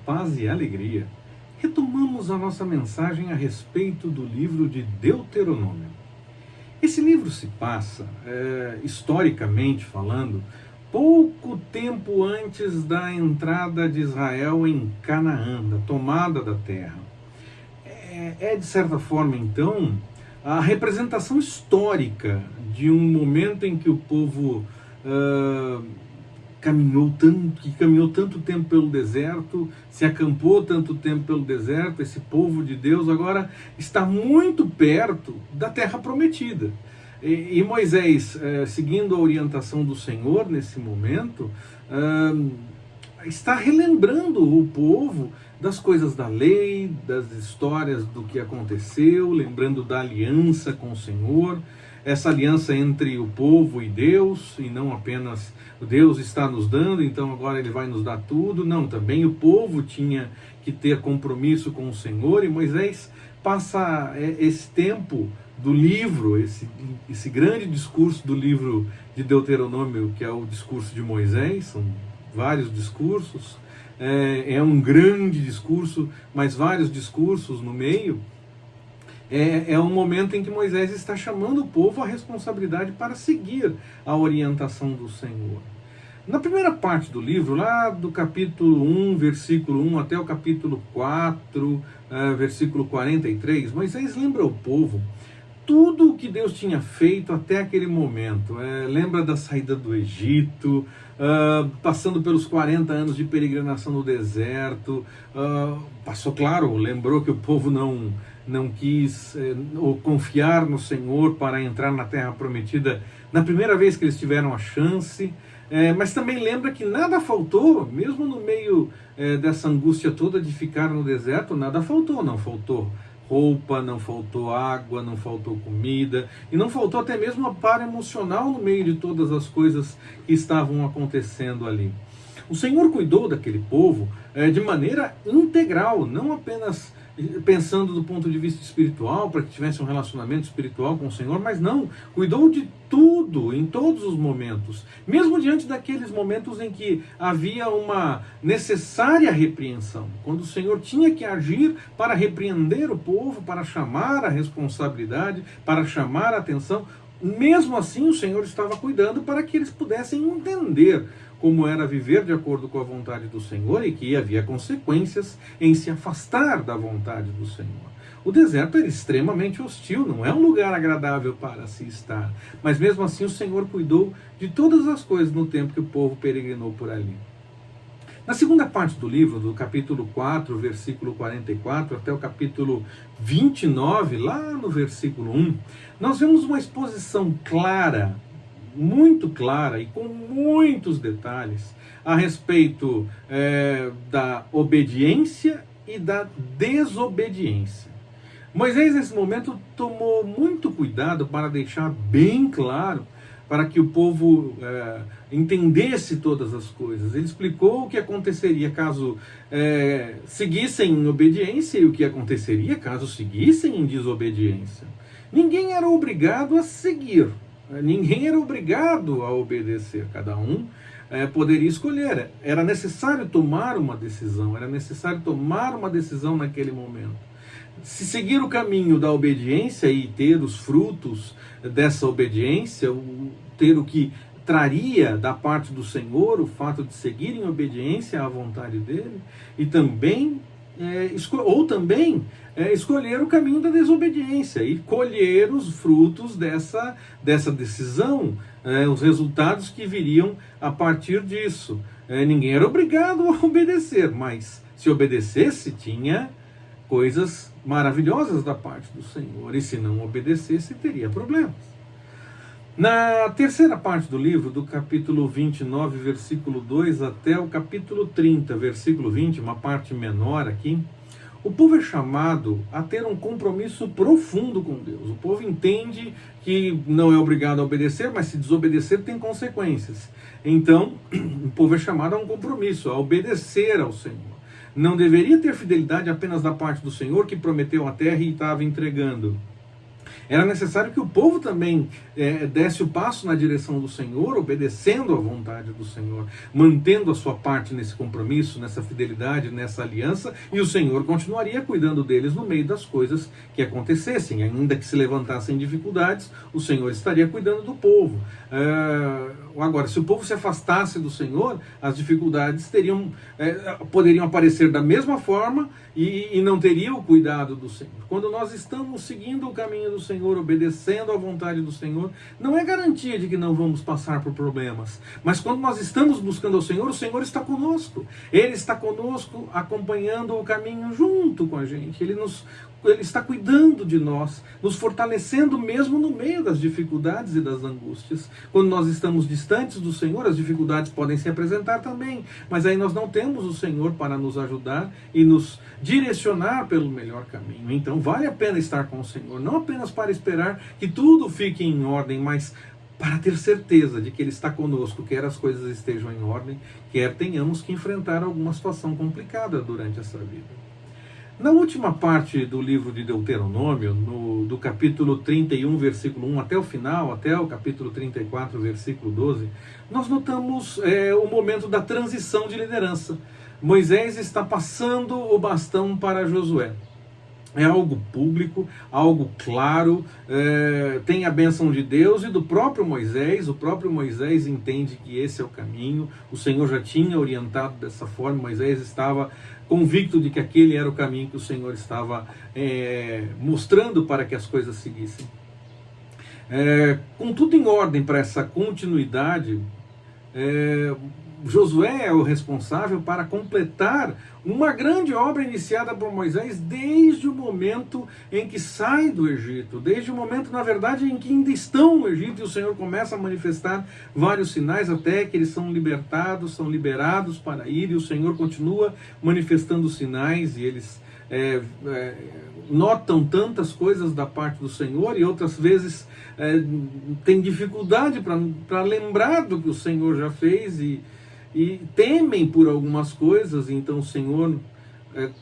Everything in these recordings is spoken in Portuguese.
paz e alegria, retomamos a nossa mensagem a respeito do livro de Deuteronômio. Esse livro se passa, historicamente falando, pouco tempo antes da entrada de Israel em Canaã, da tomada da terra. De certa forma, então, a representação histórica de um momento em que o povo caminhou tanto tempo pelo deserto, se acampou tanto tempo pelo deserto. Esse povo de Deus agora está muito perto da terra prometida. E Moisés, seguindo a orientação do Senhor nesse momento, está relembrando o povo das coisas da lei, das histórias do que aconteceu, lembrando da aliança com o Senhor, essa aliança entre o povo e Deus, e não apenas Deus está nos dando, então agora Ele vai nos dar tudo. Não, também o povo tinha que ter compromisso com o Senhor, e Moisés passa esse tempo do livro, esse grande discurso do livro de Deuteronômio, que é o discurso de Moisés. São vários discursos, é um grande discurso, mas vários discursos no meio. É um momento em que Moisés está chamando o povo à responsabilidade para seguir a orientação do Senhor. Na primeira parte do livro, lá do capítulo 1, versículo 1 até o capítulo 4, versículo 43, Moisés lembra o povo tudo o que Deus tinha feito até aquele momento. Lembra da saída do Egito, passando pelos 40 anos de peregrinação no deserto. Lembrou que o povo não quis confiar no Senhor para entrar na terra prometida na primeira vez que eles tiveram a chance. Mas também lembra que nada faltou, mesmo no meio dessa angústia toda de ficar no deserto, nada faltou. Não faltou roupa, não faltou água, não faltou comida, e não faltou até mesmo amparo emocional no meio de todas as coisas que estavam acontecendo ali. O Senhor cuidou daquele povo de maneira integral, não apenas pensando do ponto de vista espiritual, para que tivesse um relacionamento espiritual com o Senhor, mas não, cuidou de tudo, em todos os momentos, mesmo diante daqueles momentos em que havia uma necessária repreensão, quando o Senhor tinha que agir para repreender o povo, para chamar a responsabilidade, para chamar a atenção. Mesmo assim, o Senhor estava cuidando para que eles pudessem entender como era viver de acordo com a vontade do Senhor, e que havia consequências em se afastar da vontade do Senhor. O deserto era extremamente hostil, não é um lugar agradável para se estar, mas mesmo assim o Senhor cuidou de todas as coisas no tempo que o povo peregrinou por ali. Na segunda parte do livro, do capítulo 4, versículo 44, até o capítulo 29, lá no versículo 1, nós vemos uma exposição clara, muito clara e com muitos detalhes a respeito da obediência e da desobediência. Moisés, nesse momento, tomou muito cuidado para deixar bem claro, para que o povo entendesse todas as coisas. Ele explicou o que aconteceria caso seguissem em obediência e o que aconteceria caso seguissem em desobediência. Ninguém era obrigado a seguir, ninguém era obrigado a obedecer, cada um poderia escolher. Era necessário tomar uma decisão, naquele momento. Se seguir o caminho da obediência e ter os frutos dessa obediência, ter o que traria da parte do Senhor o fato de seguir em obediência à vontade dele, e também escolher o caminho da desobediência e colher os frutos dessa decisão, os resultados que viriam a partir disso. Ninguém era obrigado a obedecer, mas se obedecesse, tinha coisas maravilhosas da parte do Senhor, e se não obedecesse, teria problemas. Na terceira parte do livro, do capítulo 29, versículo 2 até o capítulo 30, versículo 20, uma parte menor aqui, o povo é chamado a ter um compromisso profundo com Deus. O povo entende que não é obrigado a obedecer, mas se desobedecer tem consequências. Então, o povo é chamado a um compromisso, a obedecer ao Senhor. Não deveria ter fidelidade apenas da parte do Senhor, que prometeu a terra e estava entregando. Era necessário que o povo também desse o passo na direção do Senhor, obedecendo à vontade do Senhor, mantendo a sua parte nesse compromisso, nessa fidelidade, nessa aliança, e o Senhor continuaria cuidando deles no meio das coisas que acontecessem. Ainda que se levantassem dificuldades, o Senhor estaria cuidando do povo. Agora, se o povo se afastasse do Senhor, as dificuldades poderiam aparecer da mesma forma e não teria o cuidado do Senhor. Quando nós estamos seguindo o caminho do Senhor, obedecendo à vontade do Senhor, não é garantia de que não vamos passar por problemas. Mas quando nós estamos buscando ao Senhor, o Senhor está conosco. Ele está conosco, acompanhando o caminho junto com a gente. Ele está cuidando de nós, nos fortalecendo mesmo no meio das dificuldades e das angústias. Quando nós estamos distantes do Senhor, as dificuldades podem se apresentar também, mas aí nós não temos o Senhor para nos ajudar e nos direcionar pelo melhor caminho. Então vale a pena estar com o Senhor, não apenas para esperar que tudo fique em ordem, mas para ter certeza de que Ele está conosco, quer as coisas estejam em ordem, quer tenhamos que enfrentar alguma situação complicada durante essa vida. Na última parte do livro de Deuteronômio, do capítulo 31, versículo 1 até o final, até o capítulo 34, versículo 12, nós notamos o momento da transição de liderança. Moisés está passando o bastão para Josué. É algo público, algo claro, tem a bênção de Deus e do próprio Moisés. O próprio Moisés entende que esse é o caminho. O Senhor já tinha orientado dessa forma. Moisés estava convicto de que aquele era o caminho que o Senhor estava mostrando para que as coisas seguissem. Com tudo em ordem para essa continuidade, Josué é o responsável para completar uma grande obra iniciada por Moisés desde o momento em que sai do Egito, desde o momento, na verdade, em que ainda estão no Egito, e o Senhor começa a manifestar vários sinais até que eles são libertados, são liberados para ir, e o Senhor continua manifestando sinais, e eles notam tantas coisas da parte do Senhor, e outras vezes têm dificuldade para lembrar do que o Senhor já fez, e temem por algumas coisas. Então o Senhor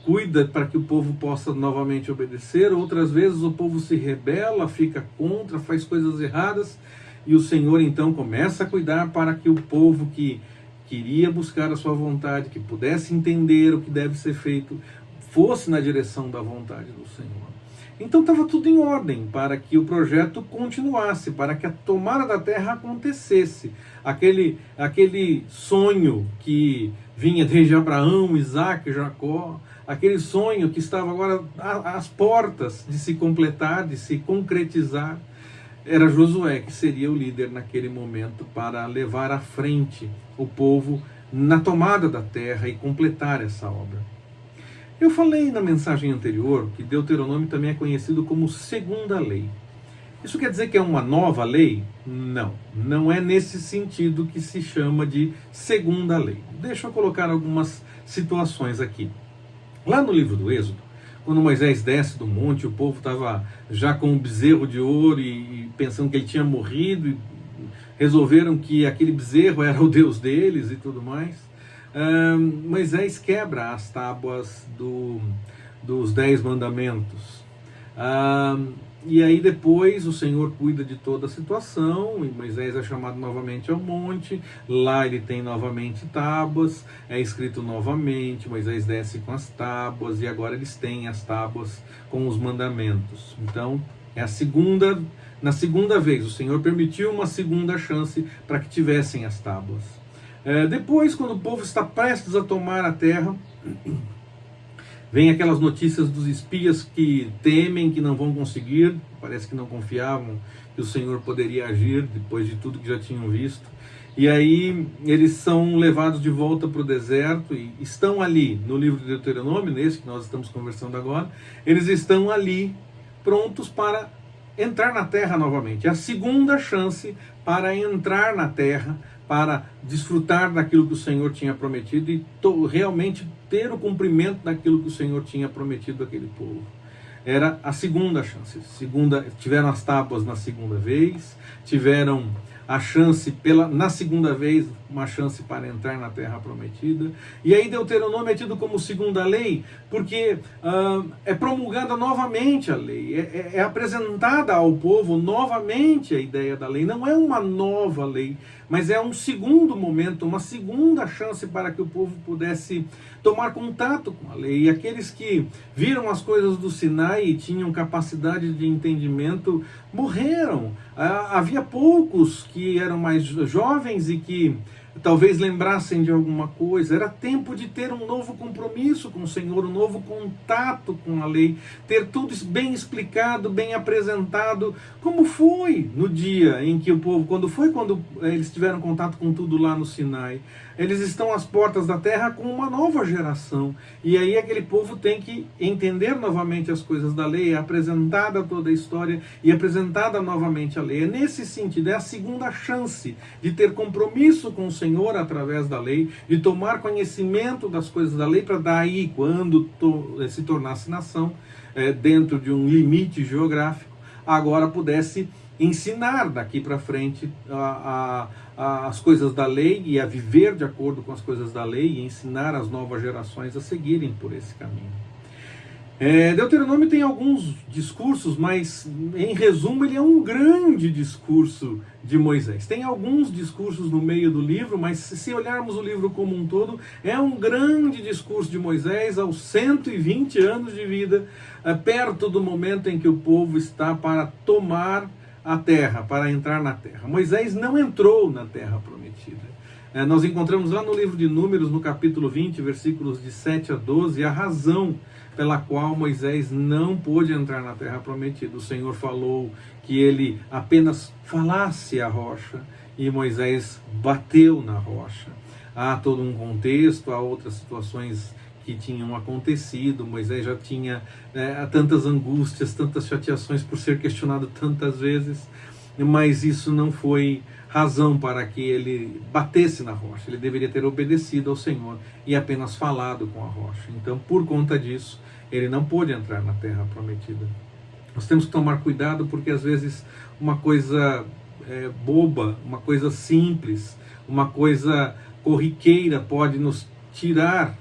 cuida para que o povo possa novamente obedecer. Outras vezes o povo se rebela, fica contra, faz coisas erradas, e o Senhor então começa a cuidar para que o povo que queria buscar a sua vontade, que pudesse entender o que deve ser feito, fosse na direção da vontade do Senhor. Então estava tudo em ordem para que o projeto continuasse, para que a tomada da terra acontecesse. Aquele sonho que vinha desde Abraão, Isaac, Jacó, aquele sonho que estava agora às portas de se completar, de se concretizar, era Josué que seria o líder naquele momento para levar à frente o povo na tomada da terra e completar essa obra. Eu falei na mensagem anterior que Deuteronômio também é conhecido como segunda lei. Isso quer dizer que é uma nova lei? Não, não é nesse sentido que se chama de segunda lei. Deixa eu colocar algumas situações aqui. Lá no livro do Êxodo, quando Moisés desce do monte, o povo estava já com um bezerro de ouro e pensando que ele tinha morrido, e resolveram que aquele bezerro era o Deus deles e tudo mais. Moisés quebra as tábuas dos 10 mandamentos. E aí depois o Senhor cuida de toda a situação, e Moisés é chamado novamente ao monte. Lá ele tem novamente tábuas, é escrito novamente, Moisés desce com as tábuas, e agora eles têm as tábuas com os mandamentos. Então na segunda vez, o Senhor permitiu uma segunda chance para que tivessem as tábuas. Depois, quando o povo está prestes a tomar a terra, vem aquelas notícias dos espias que temem que não vão conseguir, parece que não confiavam que o Senhor poderia agir depois de tudo que já tinham visto. E aí eles são levados de volta para o deserto e estão ali, no livro de Deuteronômio, nesse que nós estamos conversando agora, eles estão ali prontos para entrar na terra novamente. É a segunda chance para entrar na terra, para desfrutar daquilo que o Senhor tinha prometido e realmente ter o cumprimento daquilo que o Senhor tinha prometido àquele povo. Era a segunda chance. Tiveram as tábuas na segunda vez, tiveram a chance, na segunda vez, uma chance para entrar na terra prometida. E aí Deuteronômio é tido como segunda lei, porque é promulgada novamente a lei, é apresentada ao povo novamente a ideia da lei. Não é uma nova lei, mas é um segundo momento, uma segunda chance para que o povo pudesse tomar contato com a lei. E aqueles que viram as coisas do Sinai e tinham capacidade de entendimento morreram. Havia poucos que eram mais jovens e que talvez lembrassem de alguma coisa. Era tempo de ter um novo compromisso com o Senhor, um novo contato com a lei, ter tudo bem explicado, bem apresentado, como foi no dia em que o povo, quando eles tiveram contato com tudo lá no Sinai. Eles estão às portas da terra com uma nova geração, e aí aquele povo tem que entender novamente as coisas da lei, é apresentada toda a história e apresentada novamente a lei. É nesse sentido, é a segunda chance de ter compromisso com o Senhor através da lei, de tomar conhecimento das coisas da lei, para daí, quando se tornasse nação, dentro de um limite geográfico, agora pudesse ensinar daqui para frente as coisas da lei e a viver de acordo com as coisas da lei e ensinar as novas gerações a seguirem por esse caminho. Deuteronômio tem alguns discursos, mas em resumo ele é um grande discurso de Moisés. Tem alguns discursos no meio do livro, mas se olharmos o livro como um todo, é um grande discurso de Moisés aos 120 anos de vida, perto do momento em que o povo está para tomar a terra, para entrar na terra. Moisés não entrou na terra prometida. Nós encontramos lá no livro de Números, no capítulo 20, versículos de 7 a 12, a razão pela qual Moisés não pôde entrar na terra prometida. O Senhor falou que ele apenas falasse a rocha e Moisés bateu na rocha. Há todo um contexto, há outras situações que tinham acontecido. Moisés já tinha tantas angústias, tantas chateações por ser questionado tantas vezes, mas isso não foi razão para que ele batesse na rocha. Ele deveria ter obedecido ao Senhor e apenas falado com a rocha. Então, por conta disso, ele não pôde entrar na terra prometida. Nós temos que tomar cuidado, porque às vezes uma coisa boba, uma coisa simples, uma coisa corriqueira pode nos tirar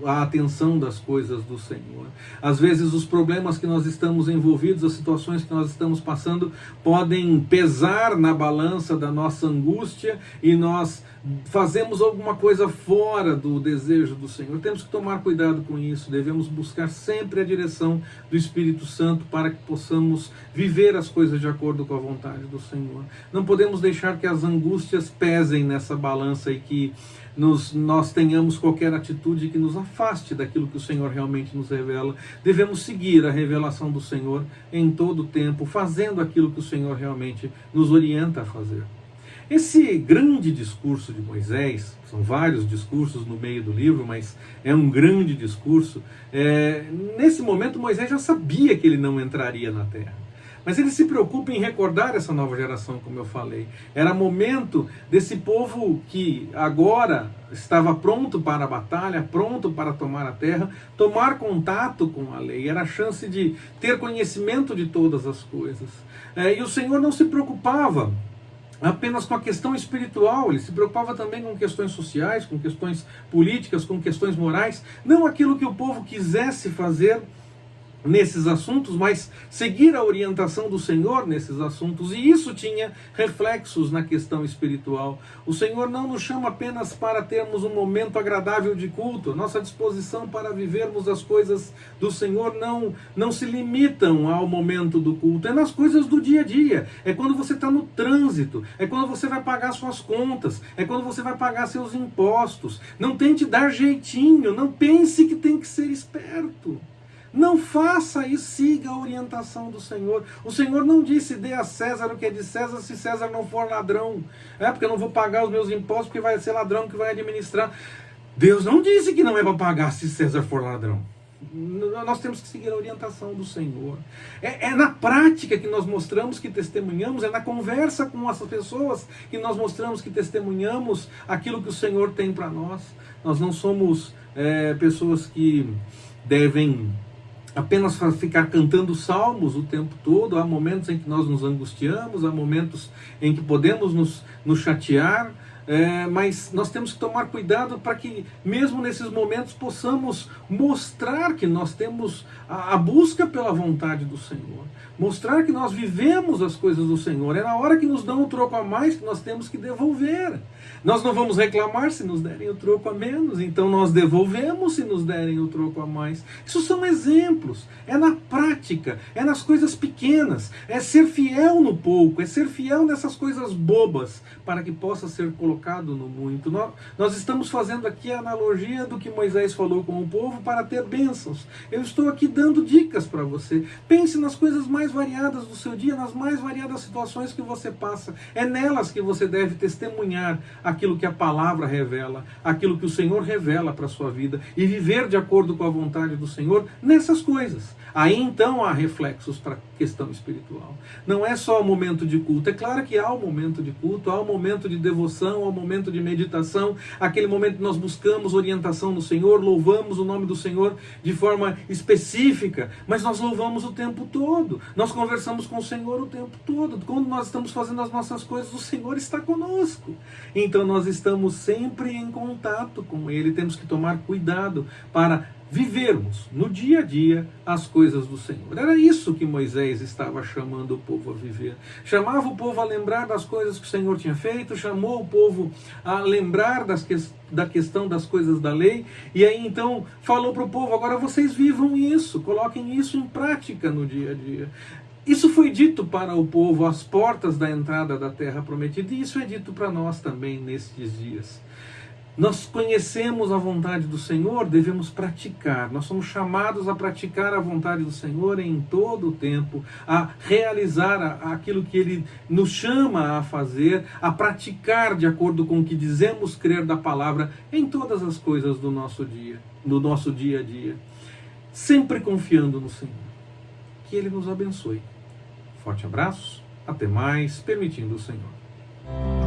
a atenção das coisas do Senhor. Às vezes os problemas que nós estamos envolvidos, as situações que nós estamos passando, podem pesar na balança da nossa angústia e nós fazemos alguma coisa fora do desejo do Senhor. Temos que tomar cuidado com isso, devemos buscar sempre a direção do Espírito Santo para que possamos viver as coisas de acordo com a vontade do Senhor. Não podemos deixar que as angústias pesem nessa balança e que nós tenhamos qualquer atitude que nos afaste daquilo que o Senhor realmente nos revela. Devemos seguir a revelação do Senhor em todo o tempo, fazendo aquilo que o Senhor realmente nos orienta a fazer. Esse grande discurso de Moisés, são vários discursos no meio do livro, mas é um grande discurso. Nesse momento Moisés já sabia que ele não entraria na terra. Mas ele se preocupa em recordar essa nova geração, como eu falei. Era momento desse povo que agora estava pronto para a batalha, pronto para tomar a terra, tomar contato com a lei. Era a chance de ter conhecimento de todas as coisas. E o Senhor não se preocupava apenas com a questão espiritual, ele se preocupava também com questões sociais, com questões políticas, com questões morais. Não aquilo que o povo quisesse fazer nesses assuntos, mas seguir a orientação do Senhor nesses assuntos, e isso tinha reflexos na questão espiritual. O Senhor não nos chama apenas para termos um momento agradável de culto. Nossa disposição para vivermos as coisas do Senhor não se limitam ao momento do culto, é nas coisas do dia a dia, é quando você está no trânsito, é quando você vai pagar suas contas, é quando você vai pagar seus impostos. Não tente dar jeitinho, não pense que tem que ser esperto. Não faça isso, siga a orientação do Senhor. O Senhor não disse: dê a César o que é de César, se César não for ladrão. Porque eu não vou pagar os meus impostos, porque vai ser ladrão que vai administrar. Deus não disse que não é para pagar se César for ladrão. Nós temos que seguir a orientação do Senhor. É na prática que nós mostramos que testemunhamos, é na conversa com essas pessoas que nós mostramos que testemunhamos aquilo que o Senhor tem para nós. Nós não somos pessoas que devem apenas ficar cantando salmos o tempo todo. Há momentos em que nós nos angustiamos, há momentos em que podemos nos chatear, mas nós temos que tomar cuidado para que, mesmo nesses momentos, possamos mostrar que nós temos a busca pela vontade do Senhor, mostrar que nós vivemos as coisas do Senhor. É na hora que nos dão um troco a mais que nós temos que devolver. Nós não vamos reclamar se nos derem o troco a menos, então nós devolvemos se nos derem o troco a mais. Isso são exemplos, é na prática, é nas coisas pequenas, é ser fiel no pouco, é ser fiel nessas coisas bobas, para que possa ser colocado no muito. Nós estamos fazendo aqui a analogia do que Moisés falou com o povo para ter bênçãos. Eu estou aqui dando dicas para você. Pense nas coisas mais variadas do seu dia, nas mais variadas situações que você passa. É nelas que você deve testemunhar aquilo que a palavra revela, aquilo que o Senhor revela para a sua vida, e viver de acordo com a vontade do Senhor nessas coisas. Aí então há reflexos para a questão espiritual. Não é só o momento de culto. É claro que há o momento de culto, há o momento de devoção, há o momento de meditação, aquele momento que nós buscamos orientação no Senhor, louvamos o nome do Senhor de forma específica, mas nós louvamos o tempo todo, nós conversamos com o Senhor o tempo todo. Quando nós estamos fazendo as nossas coisas, o Senhor está conosco. Então nós estamos sempre em contato com Ele, temos que tomar cuidado para vivermos no dia a dia as coisas do Senhor. Era isso que Moisés estava chamando o povo a viver. Chamava o povo a lembrar das coisas que o Senhor tinha feito, chamou o povo a lembrar da questão das coisas da lei, e aí então falou para o povo: agora vocês vivam isso, coloquem isso em prática no dia a dia. Isso foi dito para o povo às portas da entrada da terra prometida, e isso é dito para nós também nestes dias. Nós conhecemos a vontade do Senhor, devemos praticar. Nós somos chamados a praticar a vontade do Senhor em todo o tempo, a realizar aquilo que Ele nos chama a fazer, a praticar de acordo com o que dizemos crer da palavra em todas as coisas do nosso dia a dia. Sempre confiando no Senhor. Que Ele nos abençoe. Forte abraço, até mais, permitindo o Senhor.